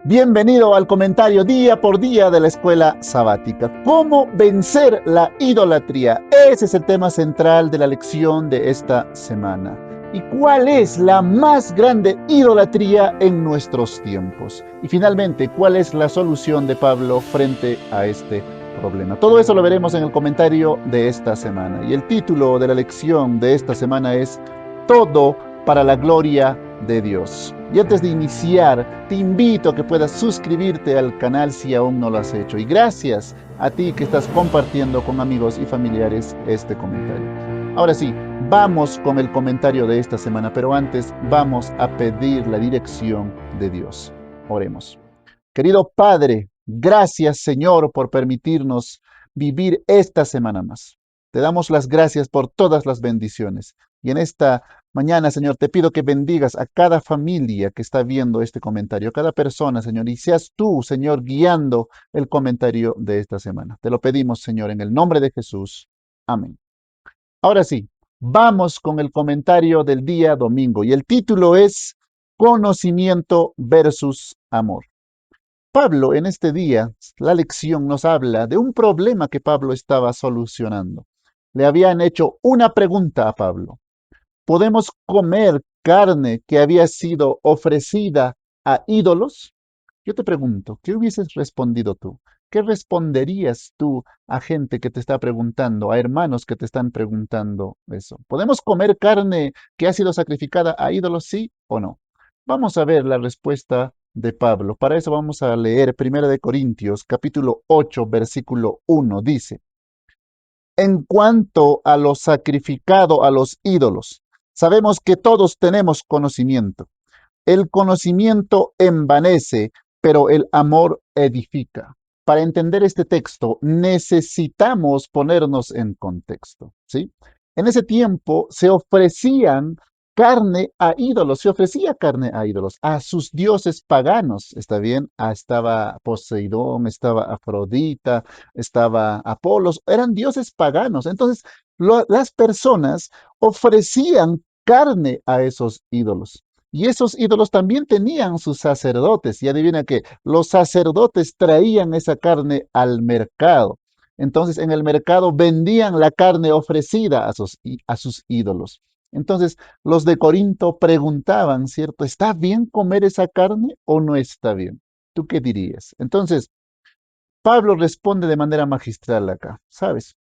Bienvenido al comentario día por día de la escuela sabática. ¿Cómo vencer la idolatría? Ese es el tema central de la lección de esta semana. ¿Y cuál es la más grande idolatría en nuestros tiempos? Y finalmente, ¿cuál es la solución de Pablo frente a este problema? Todo eso lo veremos en el comentario de esta semana. Y el título de la lección de esta semana es Todo para la gloria de Dios. Y antes de iniciar, te invito a que puedas suscribirte al canal si aún no lo has hecho. Y gracias a ti que estás compartiendo con amigos y familiares este comentario. Ahora sí, vamos con el comentario de esta semana, pero antes vamos a pedir la dirección de Dios. Oremos. Querido Padre, gracias Señor por permitirnos vivir esta semana más. Te damos las gracias por todas las bendiciones. Y en esta mañana, Señor, te pido que bendigas a cada familia que está viendo este comentario, a cada persona, Señor, y seas tú, Señor, guiando el comentario de esta semana. Te lo pedimos, Señor, en el nombre de Jesús. Amén. Ahora sí, vamos con el comentario del día domingo y el título es Conocimiento versus Amor. Pablo en este día, la lección nos habla de un problema que Pablo estaba solucionando. Le habían hecho una pregunta a Pablo. ¿Podemos comer carne que había sido ofrecida a ídolos? Yo te pregunto, ¿qué hubieses respondido tú? ¿Qué responderías tú a gente que te está preguntando, a hermanos que te están preguntando eso? ¿Podemos comer carne que ha sido sacrificada a ídolos, sí o no? Vamos a ver la respuesta de Pablo. Para eso vamos a leer 1 Corintios, capítulo 8, versículo 1. Dice, en cuanto a lo sacrificado a los ídolos, sabemos que todos tenemos conocimiento. El conocimiento envanece, pero el amor edifica. Para entender este texto necesitamos ponernos en contexto, ¿sí? En ese tiempo se ofrecían carne a ídolos, se ofrecía carne a ídolos, a sus dioses paganos, ¿está bien? Estaba Poseidón, estaba Afrodita, estaba Apolos, eran dioses paganos. Entonces, las personas ofrecían carne a esos ídolos. Y esos ídolos también tenían sus sacerdotes. Y adivina qué, los sacerdotes traían esa carne al mercado. Entonces en el mercado vendían la carne ofrecida a sus ídolos. Entonces los de Corinto preguntaban, ¿cierto? ¿Está bien comer esa carne o no está bien? ¿Tú qué dirías? Entonces Pablo responde de manera magistral acá, ¿sabes?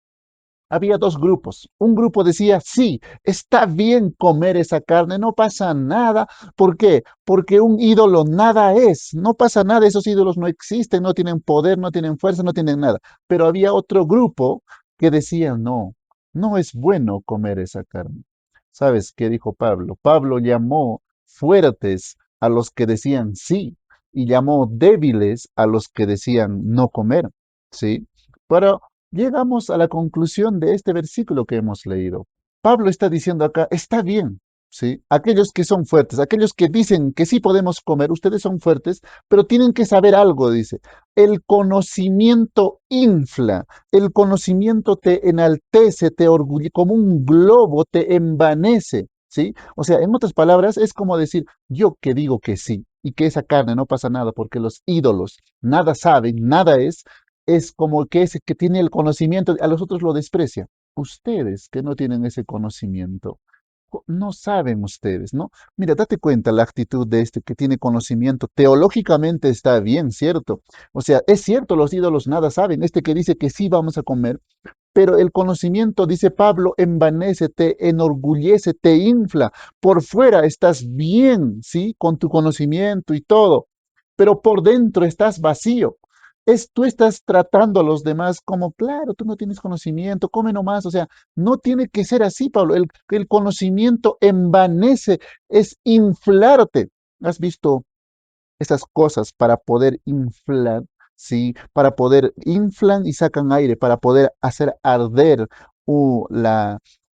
Había dos grupos. Un grupo decía, sí, está bien comer esa carne, no pasa nada. ¿Por qué? Porque un ídolo nada es, no pasa nada, esos ídolos no existen, no tienen poder, no tienen fuerza, no tienen nada. Pero había otro grupo que decía, no, no es bueno comer esa carne. ¿Sabes qué dijo Pablo? Pablo llamó fuertes a los que decían sí y llamó débiles a los que decían no comer, ¿sí? Pero llegamos a la conclusión de este versículo que hemos leído. Pablo está diciendo acá, está bien, ¿sí? Aquellos que son fuertes, aquellos que dicen que sí podemos comer, ustedes son fuertes, pero tienen que saber algo, dice. El conocimiento infla, el conocimiento te enaltece, te orgullece, como un globo te envanece, ¿sí? O sea, en otras palabras, es como decir, yo que digo que sí y que esa carne no pasa nada porque los ídolos nada saben, nada es como que ese que tiene el conocimiento, a los otros lo desprecia. Ustedes que no tienen ese conocimiento, no saben ustedes, ¿no? Mira, date cuenta la actitud de este que tiene conocimiento. Teológicamente está bien, ¿cierto? O sea, es cierto, los ídolos nada saben. Este que dice que sí vamos a comer, pero el conocimiento, dice Pablo, envanece, te enorgullece, te infla. Por fuera estás bien, ¿sí? Con tu conocimiento y todo, pero por dentro estás vacío. Tú estás tratando a los demás como, claro, tú no tienes conocimiento, come nomás. O sea, no tiene que ser así, Pablo. El conocimiento envanece, es inflarte. ¿Has visto esas cosas para poder inflar, ¿sí? Para poder inflan y sacan aire, para poder hacer arder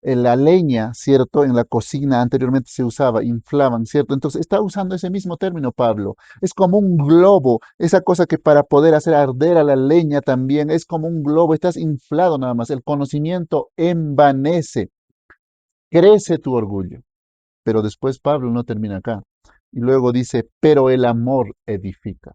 la leña, ¿cierto? En la cocina anteriormente se usaba, inflaban, ¿cierto? Entonces está usando ese mismo término, Pablo. Es como un globo, esa cosa que para poder hacer arder a la leña también es como un globo, estás inflado nada más. El conocimiento envanece, crece tu orgullo. Pero después Pablo no termina acá. Y luego dice, pero el amor edifica.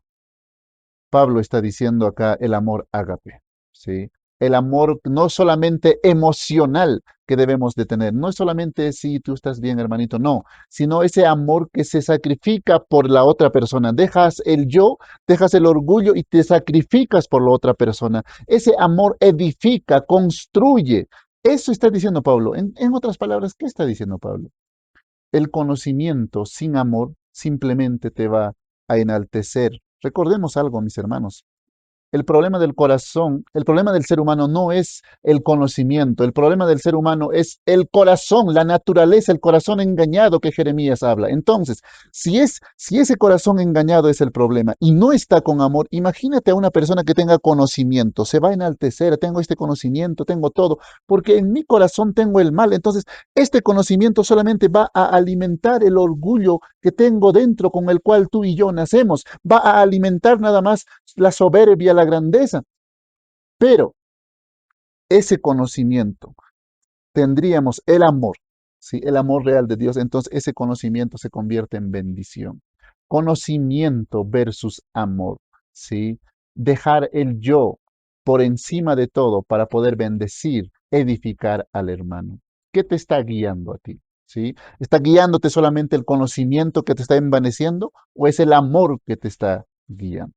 Pablo está diciendo acá el amor ágape, ¿sí? El amor no solamente emocional que debemos de tener, no es solamente si tú estás bien, hermanito, no, sino ese amor que se sacrifica por la otra persona. Dejas el yo, dejas el orgullo y te sacrificas por la otra persona. Ese amor edifica, construye. Eso está diciendo Pablo. En otras palabras, ¿qué está diciendo Pablo? El conocimiento sin amor simplemente te va a enaltecer. Recordemos algo, mis hermanos. El problema del corazón, el problema del ser humano no es el conocimiento, el problema del ser humano es el corazón, la naturaleza, el corazón engañado que Jeremías habla. Entonces, si ese corazón engañado es el problema y no está con amor, imagínate a una persona que tenga conocimiento, se va a enaltecer, tengo este conocimiento, tengo todo, porque en mi corazón tengo el mal. Entonces, este conocimiento solamente va a alimentar el orgullo que tengo dentro con el cual tú y yo nacemos, va a alimentar nada más la soberbia, la grandeza, pero ese conocimiento, tendríamos el amor, ¿sí? El amor real de Dios, entonces ese conocimiento se convierte en bendición. Conocimiento versus amor, ¿sí? Dejar el yo por encima de todo para poder bendecir, edificar al hermano. ¿Qué te está guiando a ti? ¿Sí? ¿Está guiándote solamente el conocimiento que te está envaneciendo o es el amor que te está guiando?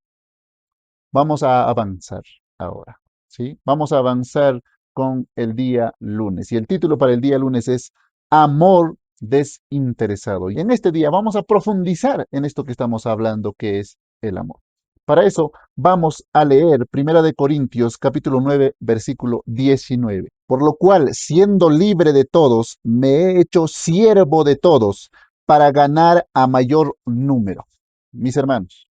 Vamos a avanzar ahora, ¿sí? Vamos a avanzar con el día lunes. Y el título para el día lunes es Amor desinteresado. Y en este día vamos a profundizar en esto que estamos hablando, que es el amor. Para eso vamos a leer Primera de Corintios capítulo 9, versículo 19. Por lo cual, siendo libre de todos, me he hecho siervo de todos para ganar a mayor número. Mis hermanos,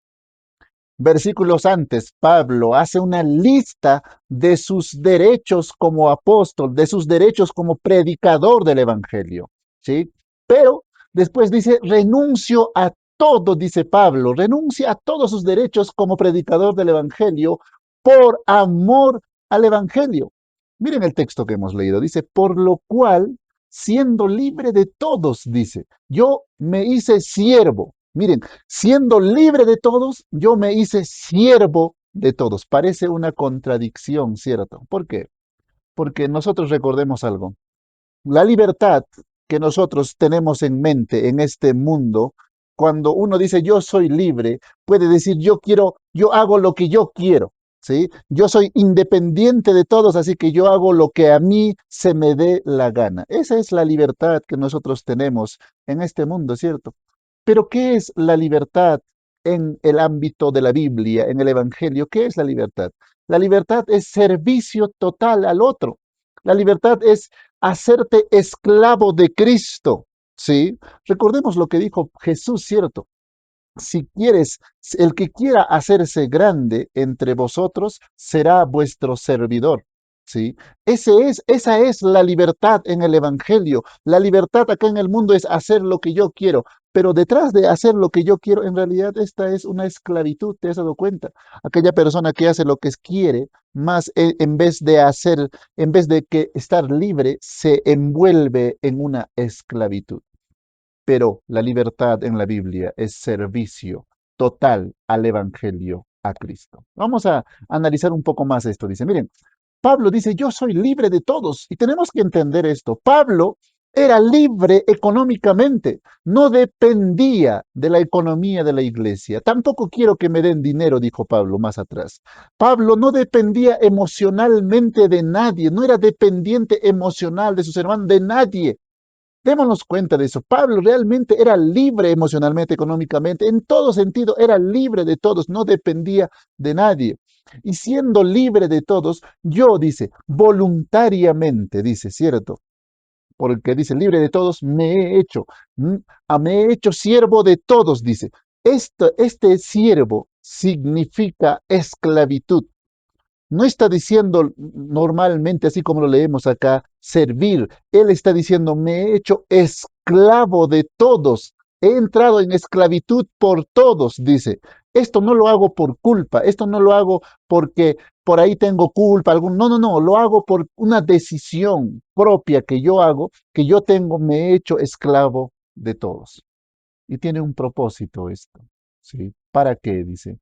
versículos antes, Pablo hace una lista de sus derechos como apóstol, de sus derechos como predicador del Evangelio, ¿sí? Pero después dice, renuncio a todo, dice Pablo, renuncia a todos sus derechos como predicador del Evangelio por amor al Evangelio. Miren el texto que hemos leído, dice, por lo cual, siendo libre de todos, dice, yo me hice siervo. Miren, siendo libre de todos, yo me hice siervo de todos. Parece una contradicción, ¿cierto? ¿Por qué? Porque nosotros recordemos algo. La libertad que nosotros tenemos en mente en este mundo, cuando uno dice yo soy libre, puede decir yo quiero, yo hago lo que yo quiero, ¿sí? Yo soy independiente de todos, así que yo hago lo que a mí se me dé la gana. Esa es la libertad que nosotros tenemos en este mundo, ¿cierto? Pero ¿qué es la libertad en el ámbito de la Biblia, en el Evangelio? ¿Qué es la libertad? La libertad es servicio total al otro. La libertad es hacerte esclavo de Cristo, ¿sí? Recordemos lo que dijo Jesús, ¿cierto? Si quieres, el que quiera hacerse grande entre vosotros será vuestro servidor. ¿Sí? Esa es la libertad en el Evangelio. La libertad acá en el mundo es hacer lo que yo quiero, pero detrás de hacer lo que yo quiero, en realidad esta es una esclavitud, ¿te has dado cuenta? Aquella persona que hace lo que quiere, más en vez de hacer, en vez de que estar libre, se envuelve en una esclavitud. Pero la libertad en la Biblia es servicio total al Evangelio, a Cristo. Vamos a analizar un poco más esto. Dice, miren, Pablo dice, yo soy libre de todos. Y tenemos que entender esto. Pablo era libre económicamente, no dependía de la economía de la iglesia. Tampoco quiero que me den dinero, dijo Pablo más atrás. Pablo no dependía emocionalmente de nadie, no era dependiente emocional de sus hermanos, de nadie. Démonos cuenta de eso. Pablo realmente era libre emocionalmente, económicamente, en todo sentido, era libre de todos, no dependía de nadie. Y siendo libre de todos, yo, dice, voluntariamente, dice, ¿cierto? Porque dice, libre de todos me he hecho, me he hecho siervo de todos, dice. Este siervo significa esclavitud. No está diciendo normalmente, así como lo leemos acá, servir. Él está diciendo, me he hecho esclavo de todos. He entrado en esclavitud por todos, dice. Esto no lo hago por culpa, esto no lo hago porque por ahí tengo culpa. No, no, no, lo hago por una decisión propia que yo hago, que yo tengo, me he hecho esclavo de todos. Y tiene un propósito esto, ¿sí? ¿Para qué? Dice.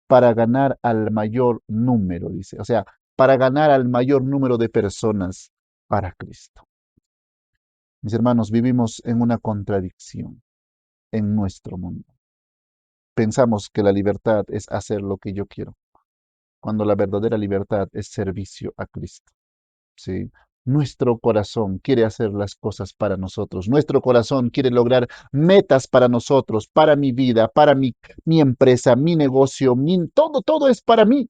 para ganar al mayor número, dice. O sea, para ganar al mayor número de personas para Cristo. Mis hermanos, vivimos en una contradicción en nuestro mundo. Pensamos que la libertad es hacer lo que yo quiero, cuando la verdadera libertad es servicio a Cristo. ¿Sí? Nuestro corazón quiere hacer las cosas para nosotros. Nuestro corazón quiere lograr metas para nosotros, para mi vida, para mi empresa, mi negocio, todo es para mí.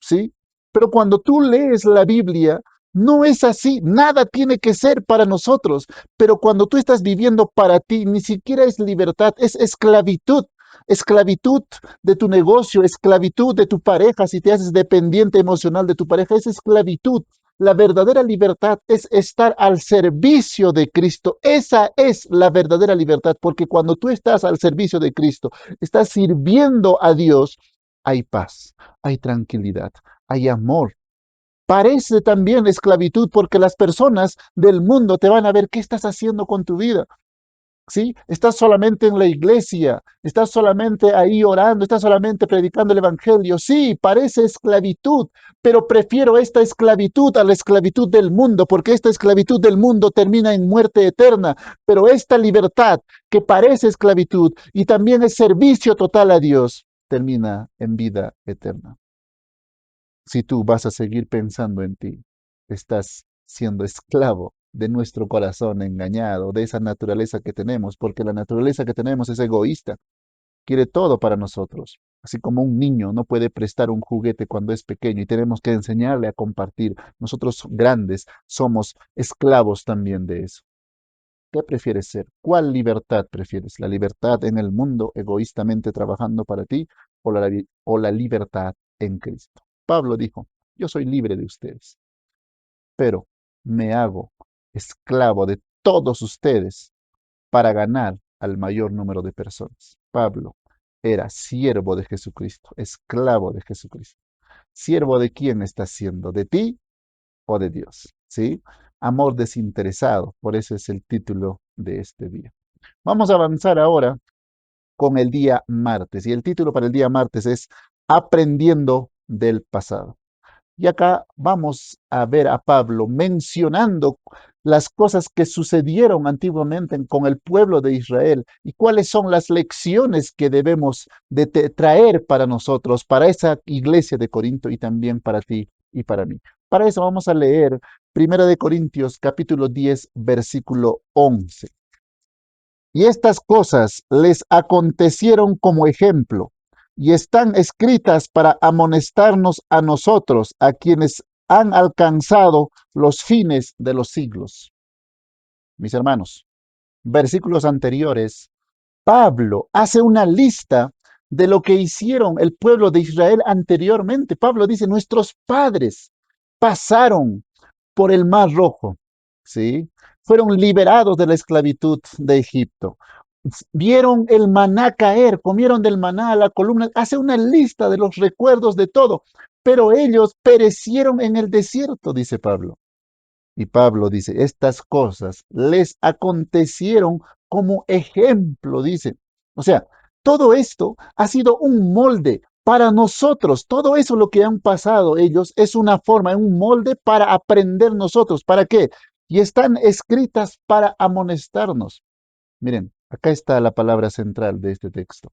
¿Sí? Pero cuando tú lees la Biblia, no es así, nada tiene que ser para nosotros, pero cuando tú estás viviendo para ti, ni siquiera es libertad, es esclavitud. Esclavitud de tu negocio, esclavitud de tu pareja, si te haces dependiente emocional de tu pareja, es esclavitud. La verdadera libertad es estar al servicio de Cristo. Esa es la verdadera libertad, porque cuando tú estás al servicio de Cristo, estás sirviendo a Dios, hay paz, hay tranquilidad, hay amor. Parece también esclavitud porque las personas del mundo te van a ver qué estás haciendo con tu vida. ¿Sí? Estás solamente en la iglesia, estás solamente ahí orando, estás solamente predicando el evangelio. Sí, parece esclavitud, pero prefiero esta esclavitud a la esclavitud del mundo, porque esta esclavitud del mundo termina en muerte eterna, pero esta libertad que parece esclavitud y también es servicio total a Dios, termina en vida eterna. Si tú vas a seguir pensando en ti, estás siendo esclavo de nuestro corazón engañado, de esa naturaleza que tenemos, porque la naturaleza que tenemos es egoísta, quiere todo para nosotros. Así como un niño no puede prestar un juguete cuando es pequeño y tenemos que enseñarle a compartir. Nosotros grandes somos esclavos también de eso. ¿Qué prefieres ser? ¿Cuál libertad prefieres? ¿La libertad en el mundo egoístamente trabajando para ti o la libertad en Cristo? Pablo dijo, yo soy libre de ustedes, pero me hago esclavo de todos ustedes para ganar al mayor número de personas. Pablo era siervo de Jesucristo, esclavo de Jesucristo. ¿Siervo de quién estás siendo? ¿De ti o de Dios? ¿Sí? Amor desinteresado, por eso es el título de este día. Vamos a avanzar ahora con el día martes, y el título para el día martes es Aprendiendo del pasado. Y acá vamos a ver a Pablo mencionando las cosas que sucedieron antiguamente con el pueblo de Israel y cuáles son las lecciones que debemos de traer para nosotros, para esa iglesia de Corinto y también para ti y para mí. Para eso vamos a leer 1 Corintios capítulo 10, versículo 11. Y estas cosas les acontecieron como ejemplo y están escritas para amonestarnos a nosotros, a quienes han alcanzado los fines de los siglos. Mis hermanos, versículos anteriores, Pablo hace una lista de lo que hicieron el pueblo de Israel anteriormente. Pablo dice, nuestros padres pasaron por el Mar Rojo, ¿sí? Fueron liberados de la esclavitud de Egipto. Vieron el maná caer, comieron del maná a la columna, hace una lista de los recuerdos de todo, pero ellos perecieron en el desierto, dice Pablo. Y Pablo dice, estas cosas les acontecieron como ejemplo, dice. O sea, todo esto ha sido un molde para nosotros. Todo eso lo que han pasado ellos es una forma, un molde para aprender nosotros. ¿Para qué? Y están escritas para amonestarnos. Miren, acá está la palabra central de este texto,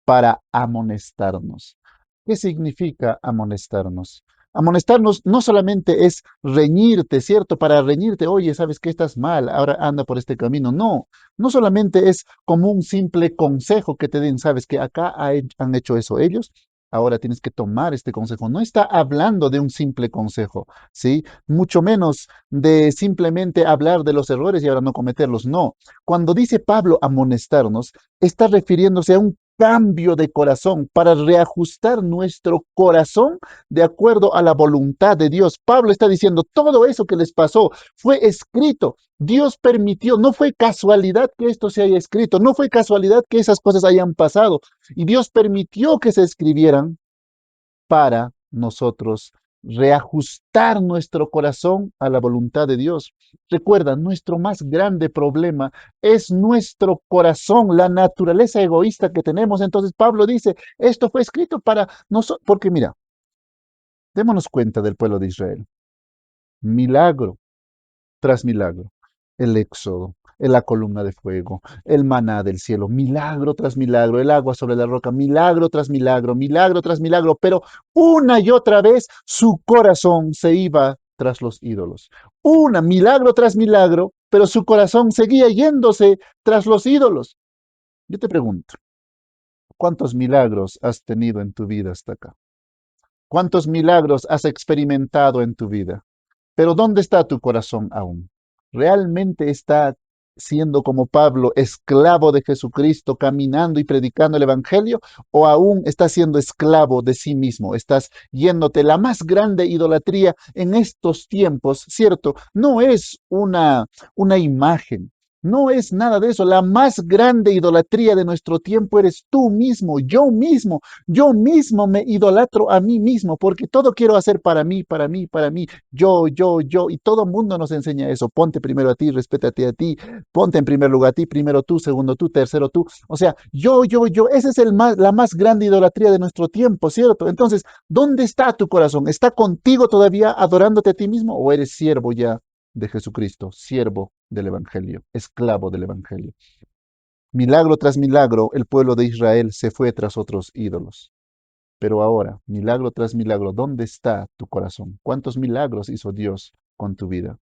para amonestarnos. ¿Qué significa amonestarnos? Amonestarnos no solamente es reñirte, ¿cierto? Para reñirte, oye, sabes que estás mal, ahora anda por este camino. No, no solamente es como un simple consejo que te den, sabes que acá han hecho eso ellos, ahora tienes que tomar este consejo. No está hablando de un simple consejo, ¿sí? Mucho menos de simplemente hablar de los errores y ahora no cometerlos. No, cuando dice Pablo amonestarnos, está refiriéndose a un cambio de corazón, para reajustar nuestro corazón de acuerdo a la voluntad de Dios. Pablo está diciendo, todo eso que les pasó fue escrito. Dios permitió, no fue casualidad que esto se haya escrito, no fue casualidad que esas cosas hayan pasado. Y Dios permitió que se escribieran para nosotros reajustar nuestro corazón a la voluntad de Dios. Recuerda, nuestro más grande problema es nuestro corazón, la naturaleza egoísta que tenemos. Entonces Pablo dice, esto fue escrito para nosotros, porque mira, démonos cuenta del pueblo de Israel. Milagro tras milagro. El éxodo, la columna de fuego, el maná del cielo, milagro tras milagro, el agua sobre la roca, milagro tras milagro, pero una y otra vez su corazón se iba tras los ídolos. Milagro tras milagro, pero su corazón seguía yéndose tras los ídolos. Yo te pregunto, ¿cuántos milagros has tenido en tu vida hasta acá? ¿Cuántos milagros has experimentado en tu vida? Pero ¿dónde está tu corazón aún? ¿Realmente está siendo como Pablo, esclavo de Jesucristo, caminando y predicando el Evangelio? ¿O aún estás siendo esclavo de sí mismo? Estás yéndote. La más grande idolatría en estos tiempos, ¿cierto? No es una imagen. No es nada de eso. La más grande idolatría de nuestro tiempo eres tú mismo, yo mismo. Yo mismo me idolatro a mí mismo porque todo quiero hacer para mí, para mí, para mí. Yo, y todo el mundo nos enseña eso. Ponte primero a ti, respétate a ti, ponte en primer lugar a ti, primero tú, segundo tú, tercero tú. O sea, yo. Esa es la más grande idolatría de nuestro tiempo, ¿cierto? Entonces, ¿dónde está tu corazón? ¿Está contigo todavía adorándote a ti mismo o eres siervo ya de Jesucristo, siervo del Evangelio, esclavo del Evangelio? Milagro tras milagro, el pueblo de Israel se fue tras otros ídolos. Pero ahora, milagro tras milagro, ¿dónde está tu corazón? ¿Cuántos milagros hizo Dios con tu vida?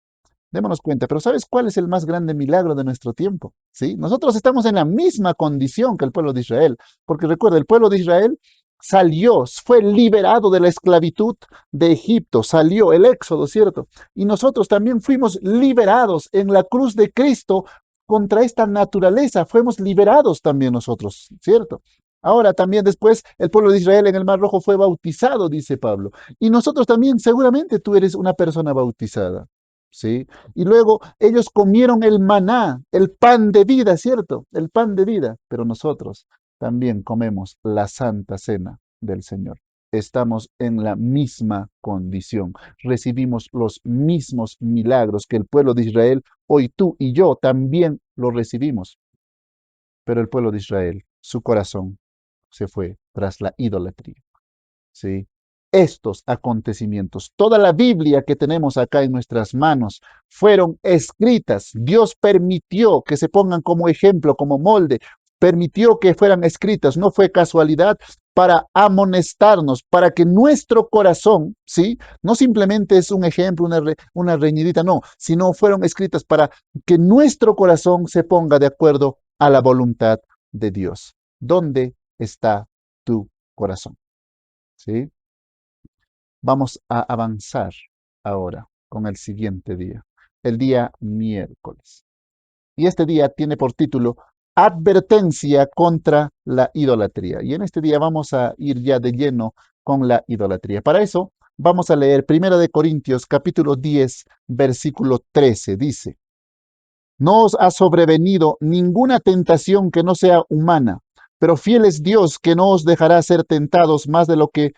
Démonos cuenta, pero ¿sabes cuál es el más grande milagro de nuestro tiempo? ¿Sí? Nosotros estamos en la misma condición que el pueblo de Israel, porque recuerda, el pueblo de Israel salió, fue liberado de la esclavitud de Egipto, salió el éxodo, ¿cierto? Y nosotros también fuimos liberados en la cruz de Cristo contra esta naturaleza, fuimos liberados también nosotros, ¿cierto? Ahora también después el pueblo de Israel en el Mar Rojo fue bautizado, dice Pablo. Y nosotros también, seguramente tú eres una persona bautizada. ¿Sí? Y luego ellos comieron el maná, el pan de vida, ¿cierto? El pan de vida, pero nosotros también comemos la santa cena del Señor. Estamos en la misma condición, recibimos los mismos milagros que el pueblo de Israel, hoy tú y yo también lo recibimos, pero el pueblo de Israel, su corazón se fue tras la idolatría. ¿Sí? Estos acontecimientos, toda la Biblia que tenemos acá en nuestras manos, fueron escritas. Dios permitió que se pongan como ejemplo, como molde, permitió que fueran escritas, no fue casualidad, para amonestarnos, para que nuestro corazón, ¿sí? No simplemente es un ejemplo, una reñidita, no, sino fueron escritas para que nuestro corazón se ponga de acuerdo a la voluntad de Dios. ¿Dónde está tu corazón? ¿Sí? Vamos a avanzar ahora con el siguiente día, el día miércoles. Y este día tiene por título Advertencia contra la idolatría. Y en este día vamos a ir ya de lleno con la idolatría. Para eso vamos a leer 1 Corintios capítulo 10, versículo 13. Dice, no os ha sobrevenido ninguna tentación que no sea humana, pero fiel es Dios que no os dejará ser tentados más de lo que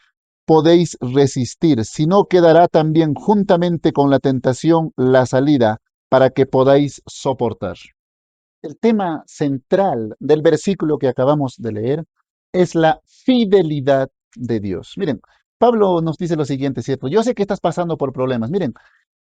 podéis resistir, sino que dará también juntamente con la tentación la salida para que podáis soportar. El tema central del versículo que acabamos de leer es la fidelidad de Dios. Miren, Pablo nos dice lo siguiente, ¿cierto? Yo sé que estás pasando por problemas. Miren,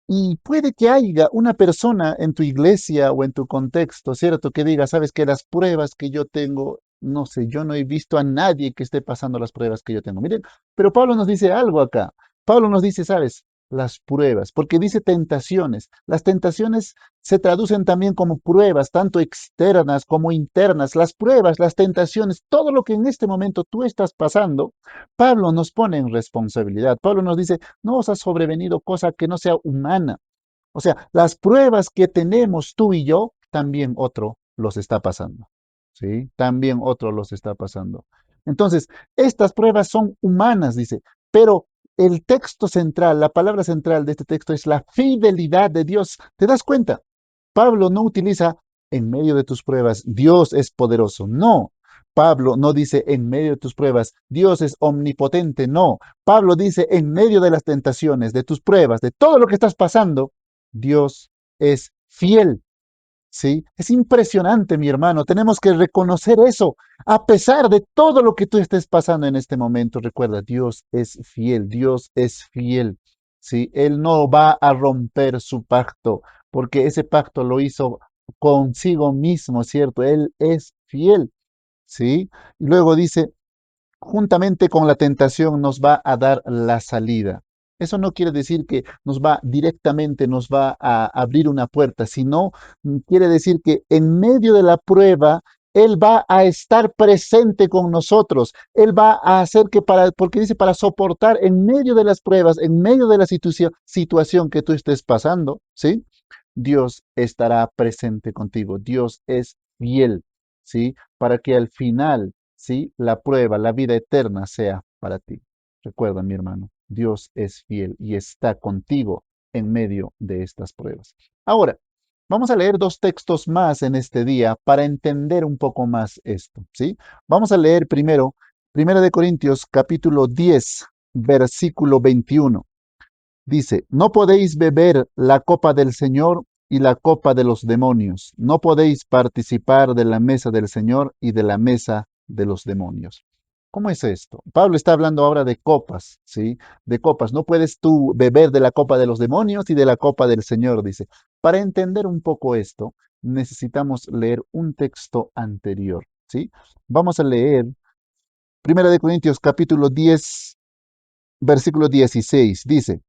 y puede que haya una persona en tu iglesia o en tu contexto, ¿cierto? Que diga, sabes que las pruebas que yo tengo, no sé, yo no he visto a nadie que esté pasando las pruebas que yo tengo. Miren, pero Pablo nos dice algo acá. Pablo nos dice, sabes, las pruebas, porque dice tentaciones. Las tentaciones se traducen también como pruebas, tanto externas como internas. Las pruebas, las tentaciones, todo lo que en este momento tú estás pasando, Pablo nos pone en responsabilidad. Pablo nos dice, no os ha sobrevenido cosa que no sea humana. O sea, las pruebas que tenemos tú y yo, también otro los está pasando. ¿Sí? También otro los está pasando. Entonces, estas pruebas son humanas, dice, pero el texto central, la palabra central de este texto es la fidelidad de Dios. ¿Te das cuenta? Pablo no utiliza en medio de tus pruebas, Dios es poderoso. No, Pablo no dice en medio de tus pruebas, Dios es omnipotente, no. Pablo dice en medio de las tentaciones, de tus pruebas, de todo lo que estás pasando, Dios es fiel. ¿Sí? Es impresionante, mi hermano. Tenemos que reconocer eso. A pesar de todo lo que tú estés pasando en este momento, recuerda, Dios es fiel, Dios es fiel. ¿Sí? Él no va a romper su pacto, porque ese pacto lo hizo consigo mismo, ¿cierto? Él es fiel. ¿Sí? Y luego dice, juntamente con la tentación nos va a dar la salida. Eso no quiere decir que nos va directamente, nos va a abrir una puerta, sino quiere decir que en medio de la prueba, Él va a estar presente con nosotros. Él va a hacer que porque dice, para soportar en medio de las pruebas, en medio de la situación que tú estés pasando, ¿sí? Dios estará presente contigo. Dios es fiel, ¿sí? Para que al final, ¿sí? La prueba, la vida eterna sea para ti. Recuerda, mi hermano, Dios es fiel y está contigo en medio de estas pruebas. Ahora, vamos a leer dos textos más en este día para entender un poco más esto, ¿sí? Vamos a leer primero, Primera de Corintios, capítulo 10, versículo 21. Dice, no podéis beber la copa del Señor y la copa de los demonios. No podéis participar de la mesa del Señor y de la mesa de los demonios. ¿Cómo es esto? Pablo está hablando ahora de copas, ¿sí? De copas. No puedes tú beber de la copa de los demonios y de la copa del Señor, dice. Para entender un poco esto, necesitamos leer un texto anterior, ¿sí? Vamos a leer Primera de Corintios capítulo 10, versículo 16. Dice,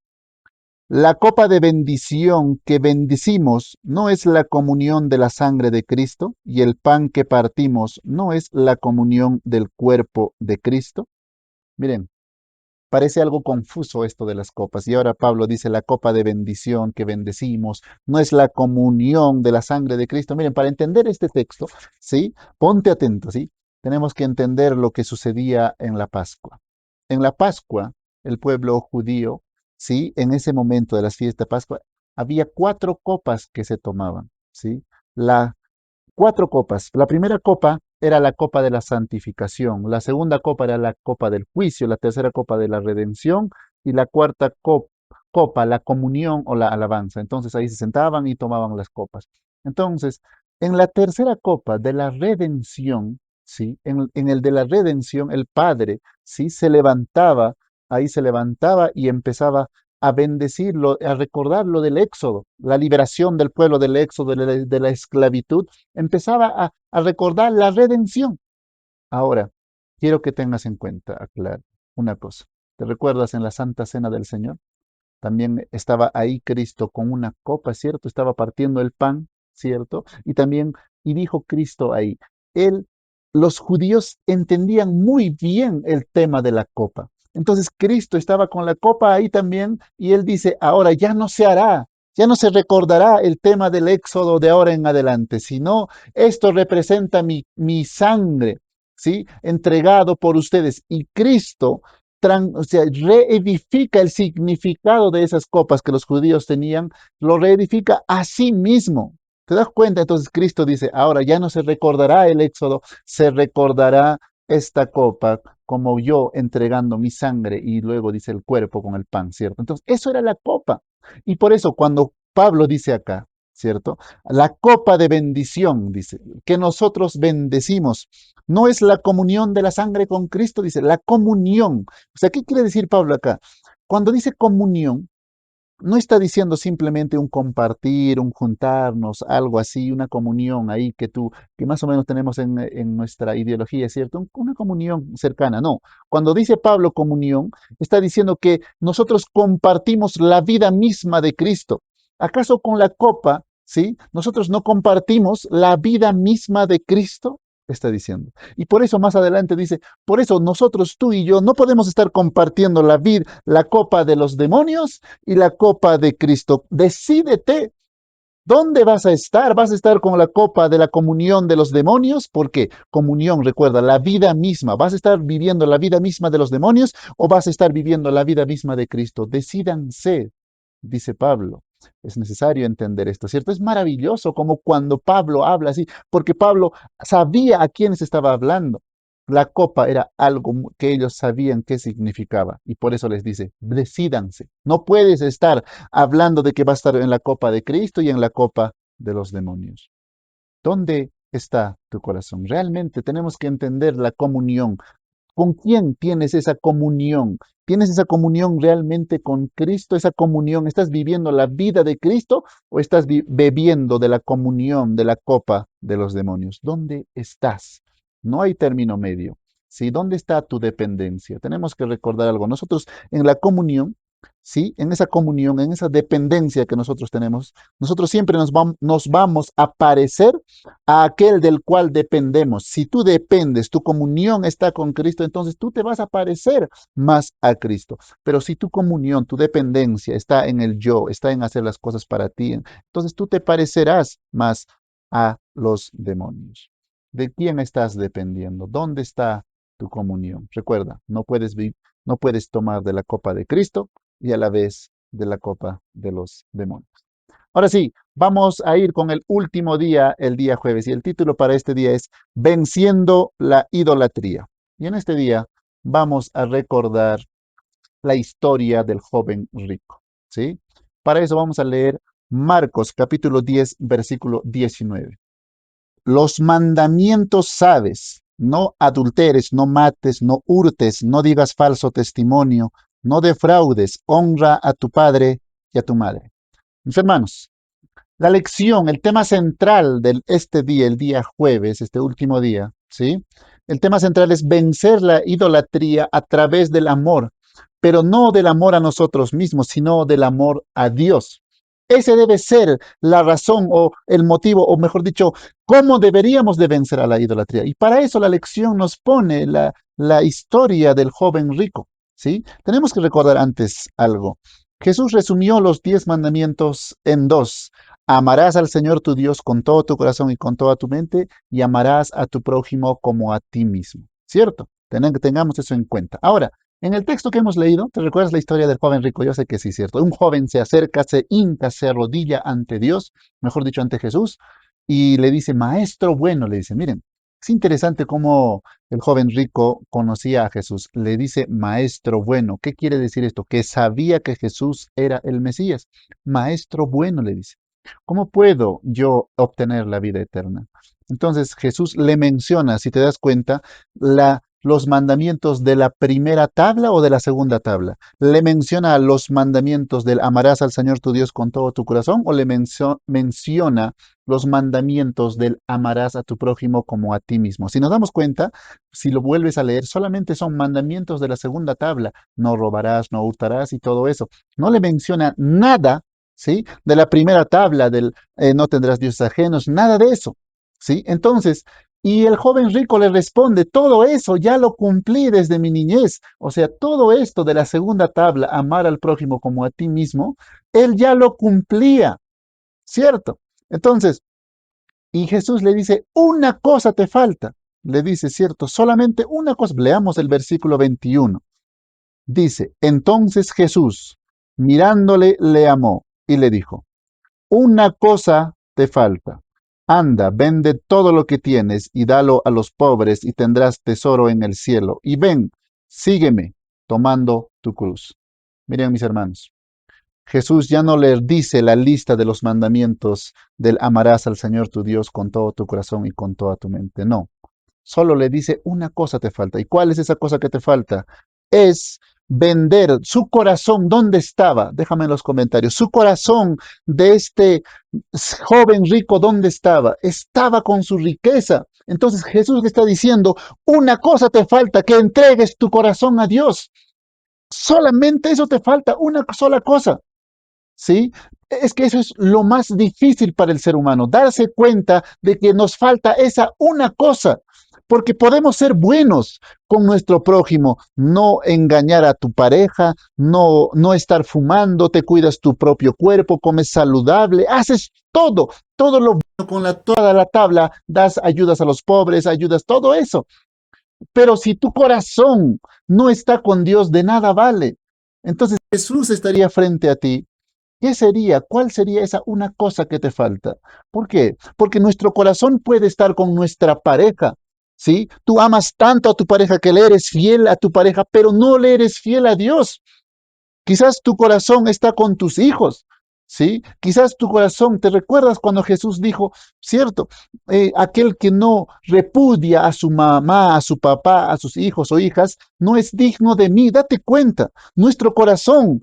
la copa de bendición que bendecimos no es la comunión de la sangre de Cristo y el pan que partimos no es la comunión del cuerpo de Cristo. Miren, parece algo confuso esto de las copas. Y ahora Pablo dice la copa de bendición que bendecimos no es la comunión de la sangre de Cristo. Miren, para entender este texto, ¿sí? Ponte atento, ¿sí? Tenemos que entender lo que sucedía en la Pascua. En la Pascua, el pueblo judío, ¿sí? En ese momento de las fiestas de Pascua, había cuatro copas que se tomaban, ¿sí? La cuatro copas. La primera copa era la copa de la santificación, la segunda copa era la copa del juicio, la tercera copa de la redención y la cuarta copa, la comunión o la alabanza. Entonces ahí se sentaban y tomaban las copas. Entonces, en la tercera copa de la redención, ¿sí? En el de la redención, el Padre, ¿sí? Se levantaba, ahí se levantaba y empezaba a bendecirlo, a recordar lo del éxodo, la liberación del pueblo del éxodo, de la esclavitud, empezaba a recordar la redención. Ahora, quiero que tengas en cuenta, aclarar una cosa. ¿Te recuerdas en la Santa Cena del Señor? También estaba ahí Cristo con una copa, ¿cierto? Estaba partiendo el pan, ¿cierto? Y también, y dijo Cristo ahí, él, los judíos entendían muy bien el tema de la copa. Entonces Cristo estaba con la copa ahí también y él dice, ahora ya no se hará, ya no se recordará el tema del éxodo de ahora en adelante, sino esto representa mi sangre, ¿sí? Entregado por ustedes. Y Cristo o sea, reedifica el significado de esas copas que los judíos tenían, lo reedifica a sí mismo. ¿Te das cuenta? Entonces Cristo dice, ahora ya no se recordará el éxodo, se recordará esta copa como yo entregando mi sangre y luego dice el cuerpo con el pan, ¿cierto? Entonces, eso era la copa. Y por eso cuando Pablo dice acá, ¿cierto? La copa de bendición, dice, que nosotros bendecimos, no es la comunión de la sangre con Cristo, dice, la comunión. O sea, ¿qué quiere decir Pablo acá? Cuando dice comunión, no está diciendo simplemente un compartir, un juntarnos, algo así, una comunión ahí que más o menos tenemos en nuestra ideología, ¿cierto? Una comunión cercana, no. Cuando dice Pablo comunión, está diciendo que nosotros compartimos la vida misma de Cristo. ¿Acaso con la copa, sí? Nosotros no compartimos la vida misma de Cristo, está diciendo. Y por eso más adelante dice, por eso nosotros, tú y yo, no podemos estar compartiendo la vida, la copa de los demonios y la copa de Cristo. Decídete. ¿Dónde vas a estar? ¿Vas a estar con la copa de la comunión de los demonios? Porque comunión, recuerda, la vida misma. ¿Vas a estar viviendo la vida misma de los demonios o vas a estar viviendo la vida misma de Cristo? Decídanse, dice Pablo. Es necesario entender esto, ¿cierto? Es maravilloso como cuando Pablo habla así, porque Pablo sabía a quiénes estaba hablando. La copa era algo que ellos sabían qué significaba y por eso les dice, decídanse. No puedes estar hablando de que va a estar en la copa de Cristo y en la copa de los demonios. ¿Dónde está tu corazón? Realmente tenemos que entender la comunión. ¿Con quién tienes esa comunión? ¿Tienes esa comunión realmente con Cristo? ¿Esa comunión? ¿Estás viviendo la vida de Cristo o estás bebiendo de la comunión, de la copa de los demonios? ¿Dónde estás? No hay término medio. ¿Sí? ¿Dónde está tu dependencia? Tenemos que recordar algo. Nosotros en la comunión, ¿sí? En esa comunión, en esa dependencia que nosotros tenemos, nosotros siempre nos vamos a parecer a aquel del cual dependemos. Si tú dependes, tu comunión está con Cristo, entonces tú te vas a parecer más a Cristo. Pero si tu comunión, tu dependencia está en el yo, está en hacer las cosas para ti, entonces tú te parecerás más a los demonios. ¿De quién estás dependiendo? ¿Dónde está tu comunión? Recuerda, no puedes tomar de la copa de Cristo y a la vez de la copa de los demonios. Ahora sí, vamos a ir con el último día, el día jueves, y el título para este día es Venciendo la idolatría. Y en este día vamos a recordar la historia del joven rico, ¿sí? Para eso vamos a leer Marcos capítulo 10, versículo 19. Los mandamientos sabes, no adulteres, no mates, no hurtes, no digas falso testimonio, no defraudes, honra a tu padre y a tu madre. Mis hermanos, la lección, el tema central de este día, el día jueves, este último día, ¿sí? El tema central es vencer la idolatría a través del amor, pero no del amor a nosotros mismos, sino del amor a Dios. Ese debe ser la razón o el motivo, o mejor dicho, cómo deberíamos de vencer a la idolatría. Y para eso la lección nos pone la historia del joven rico, ¿sí? Tenemos que recordar antes algo. Jesús resumió los 10 mandamientos en dos. Amarás al Señor tu Dios con todo tu corazón y con toda tu mente y amarás a tu prójimo como a ti mismo. ¿Cierto? Tengamos eso en cuenta. Ahora, en el texto que hemos leído, ¿te recuerdas la historia del joven rico? Yo sé que sí, cierto. Un joven se acerca, se hinca, se arrodilla ante Dios, mejor dicho, ante Jesús, y le dice, maestro bueno, le dice, miren, es interesante cómo el joven rico conocía a Jesús. Le dice, maestro bueno. ¿Qué quiere decir esto? Que sabía que Jesús era el Mesías. Maestro bueno, le dice. ¿Cómo puedo yo obtener la vida eterna? Entonces Jesús le menciona, si te das cuenta, los mandamientos de la primera tabla o de la segunda tabla. ¿Le menciona los mandamientos del amarás al Señor tu Dios con todo tu corazón o le menciona los mandamientos del amarás a tu prójimo como a ti mismo? Si nos damos cuenta, si lo vuelves a leer, solamente son mandamientos de la segunda tabla. No robarás, no hurtarás y todo eso. No le menciona nada, ¿sí? De la primera tabla, del no tendrás dioses ajenos, nada de eso, ¿sí? Entonces, y el joven rico le responde, todo eso ya lo cumplí desde mi niñez. O sea, todo esto de la segunda tabla, amar al prójimo como a ti mismo, él ya lo cumplía, ¿cierto? Entonces, y Jesús le dice, una cosa te falta. Le dice, cierto, solamente una cosa. Leamos el versículo 21. Dice, entonces Jesús, mirándole, le amó y le dijo, una cosa te falta. Anda, vende todo lo que tienes y dalo a los pobres y tendrás tesoro en el cielo. Y ven, sígueme tomando tu cruz. Miren mis hermanos, Jesús ya no le dice la lista de los mandamientos del amarás al Señor tu Dios con todo tu corazón y con toda tu mente. No, solo le dice una cosa te falta. ¿Y cuál es esa cosa que te falta? Es vender su corazón. ¿Dónde estaba? Déjame en los comentarios. Su corazón de este joven rico, ¿dónde estaba? Estaba con su riqueza. Entonces Jesús le está diciendo, una cosa te falta, que entregues tu corazón a Dios. Solamente eso te falta, una sola cosa. ¿Sí? Es que eso es lo más difícil para el ser humano, darse cuenta de que nos falta esa una cosa, porque podemos ser buenos con nuestro prójimo, no engañar a tu pareja, no estar fumando, te cuidas tu propio cuerpo, comes saludable, haces todo lo bueno con toda la tabla, das ayudas a los pobres, ayudas todo eso. Pero si tu corazón no está con Dios, de nada vale. Entonces Jesús estaría frente a ti. ¿Qué sería? ¿Cuál sería esa una cosa que te falta? ¿Por qué? Porque nuestro corazón puede estar con nuestra pareja, ¿sí? Tú amas tanto a tu pareja que le eres fiel a tu pareja, pero no le eres fiel a Dios. Quizás tu corazón está con tus hijos, ¿sí? Quizás tu corazón, ¿te recuerdas cuando Jesús dijo, cierto, aquel que no repudia a su mamá, a su papá, a sus hijos o hijas, no es digno de mí? Date cuenta, nuestro corazón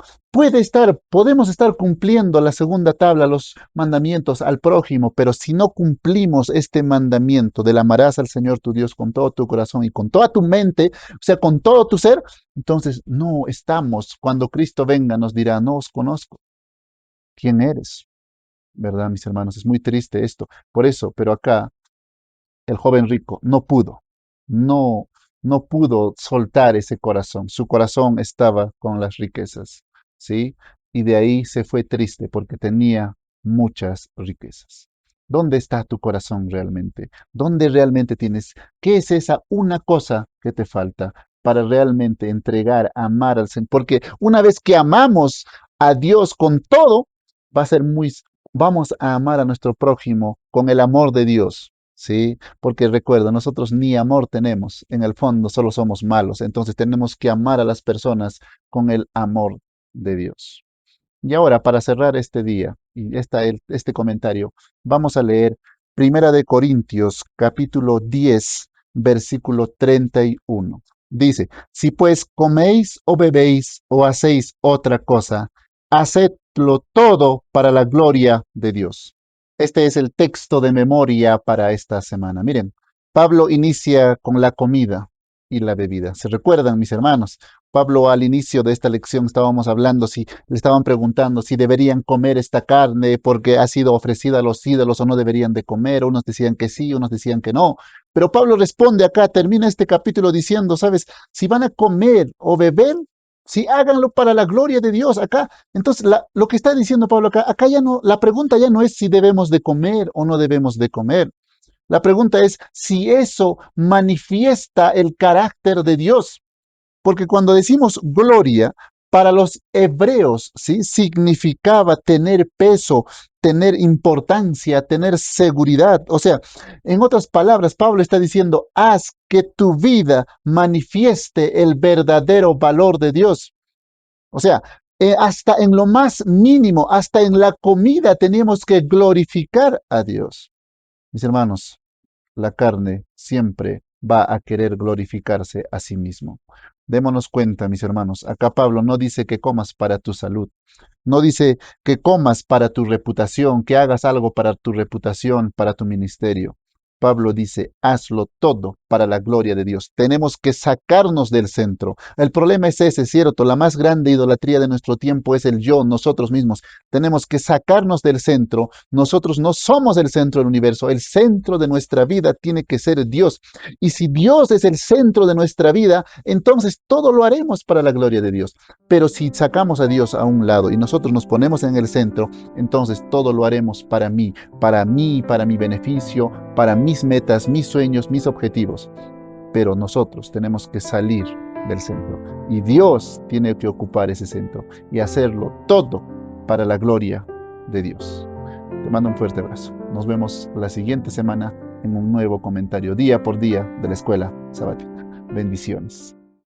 podemos estar cumpliendo la segunda tabla, los mandamientos al prójimo, pero si no cumplimos este mandamiento del amarás al Señor tu Dios con todo tu corazón y con toda tu mente, o sea, con todo tu ser, entonces no estamos, cuando Cristo venga nos dirá, no os conozco, ¿quién eres? ¿Verdad, mis hermanos? Es muy triste esto. Por eso, pero acá el joven rico no, no pudo soltar ese corazón. Su corazón estaba con las riquezas, ¿sí? Y de ahí se fue triste porque tenía muchas riquezas. ¿Dónde está tu corazón realmente? ¿Dónde realmente tienes? ¿Qué es esa una cosa que te falta para realmente entregar, amar al Señor? Porque una vez que amamos a Dios con todo, va a ser muy, vamos a amar a nuestro prójimo con el amor de Dios, ¿sí? Porque recuerda, nosotros ni amor tenemos, en el fondo solo somos malos, entonces tenemos que amar a las personas con el amor de Dios. Y ahora, para cerrar este día y este comentario, vamos a leer Primera de Corintios, capítulo 10, versículo 31. Dice, si pues coméis o bebéis o hacéis otra cosa, hacedlo todo para la gloria de Dios. Este es el texto de memoria para esta semana. Miren, Pablo inicia con la comida y la bebida. ¿Se recuerdan, mis hermanos? Pablo, al inicio de esta lección estábamos hablando si le estaban preguntando si deberían comer esta carne porque ha sido ofrecida a los ídolos o no deberían de comer. Unos decían que sí, unos decían que no. Pero Pablo responde acá, termina este capítulo diciendo, ¿sabes? Si van a comer o beber, si háganlo para la gloria de Dios acá. Entonces, lo que está diciendo Pablo acá ya no, la pregunta ya no es si debemos de comer o no debemos de comer. La pregunta es si eso manifiesta el carácter de Dios. Porque cuando decimos gloria, para los hebreos, ¿sí? Significaba tener peso, tener importancia, tener seguridad. O sea, en otras palabras, Pablo está diciendo, haz que tu vida manifieste el verdadero valor de Dios. O sea, hasta en lo más mínimo, hasta en la comida tenemos que glorificar a Dios. Mis hermanos, la carne siempre va a querer glorificarse a sí mismo. Démonos cuenta, mis hermanos, acá Pablo no dice que comas para tu salud, no dice que comas para tu reputación, que hagas algo para tu reputación, para tu ministerio. Pablo dice, hazlo todo para la gloria de Dios. Tenemos que sacarnos del centro. El problema es ese, ¿cierto? La más grande idolatría de nuestro tiempo es el yo, nosotros mismos. Tenemos que sacarnos del centro. Nosotros no somos el centro del universo. El centro de nuestra vida tiene que ser Dios. Y si Dios es el centro de nuestra vida, entonces todo lo haremos para la gloria de Dios. Pero si sacamos a Dios a un lado y nosotros nos ponemos en el centro, entonces todo lo haremos para mí, para mi beneficio, para mis metas, mis sueños, mis objetivos. Pero nosotros tenemos que salir del centro y Dios tiene que ocupar ese centro y hacerlo todo para la gloria de Dios. Te mando un fuerte abrazo. Nos vemos la siguiente semana en un nuevo comentario, día por día, de la Escuela Sabática. Bendiciones.